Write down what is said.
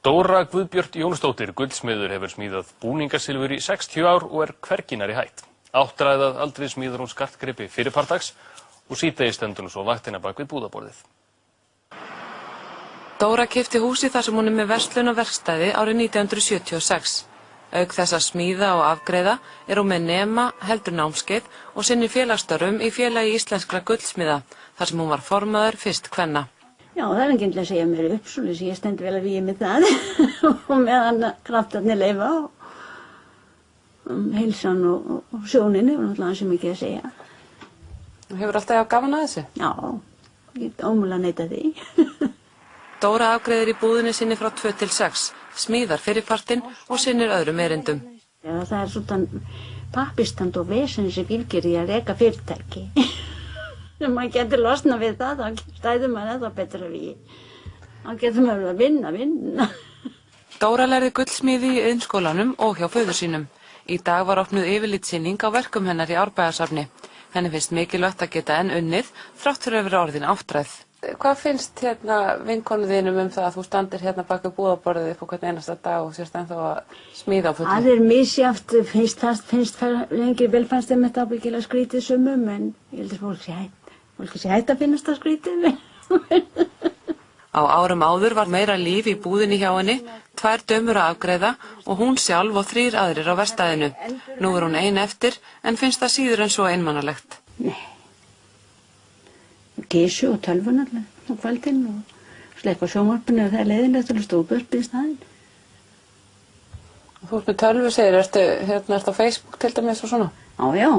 Dóra Guðbjört Jónsdóttir gullsmiður hefur smíðað búningasilfur í 60 ár og hvergi nærri hætt. Áttræðað aldrei smíðar hún skartgripi fyrirpartags og síðdegis stendur hún svo vaktina bak við búðaborðið. Dóra keypti húsi þar sem hún með verslun og verkstæði árið 1976. Auk þess að smíða og afgreiða hún með nema, heldur námskeið og sinnir félagsstörfum í félagi íslenskra gullsmiða, þar sem hún var formaður fyrst kvenna. Já, það enginn til að segja mér upp, svo ég stend vel að vígi með það og meðan kraftarnir leyfa og heilsan og sjónin hefur náttúrulega sem ekki að segja. Hefur alltaf gaman að þessu? Já, ég get ómögulega neita því. Dóra afgreiðir í búðinni sinni frá 2 til 6, smíðar fyrirpartinn og sinnir öðrum erindum. Já, það svona pappistand og vesen sem fylgir í að reka fyrirtæki. Ef maður getur losnað við það, þá stæður maður það betra við. Þá getur maður að vinna. Dóra lærði gullsmíði í iðnskólanum og hjá föður sínum. Í dag var opnuð yfirlitssýning á verkum hennar í Árbæjarsafni. Henni finnst mikilvægt að geta enn unnið, þrátt fyrir að vera orðin áttræð. Hvað finnst vinkonu þínum það að þú standir bak við búðaborðið upp á hvern einasta dag og sérst ennþá að smíða á fullu? Það misjafnt, finnst lengi vel fannst þeim þetta ábyggilega skrítið sumum, en ég held að fólk sé hætt að finnast það skrítið. Á árum áður var meira líf í búðinni hjá henni, 2 dömur að afgreiða og hún sjálf og 3 aðrir á verkstæðinu. Nú hún ein eftir, en finnst það síður en svo einmannalegt. Nei. Kísu og tölvun alltaf á kvöldin og sleppa sjónvarpinu ef það leiðinlegt og stópa upp í staðinn. Þú ert með tölvu, segir, ertu á Facebook til dæmis og svona? Já.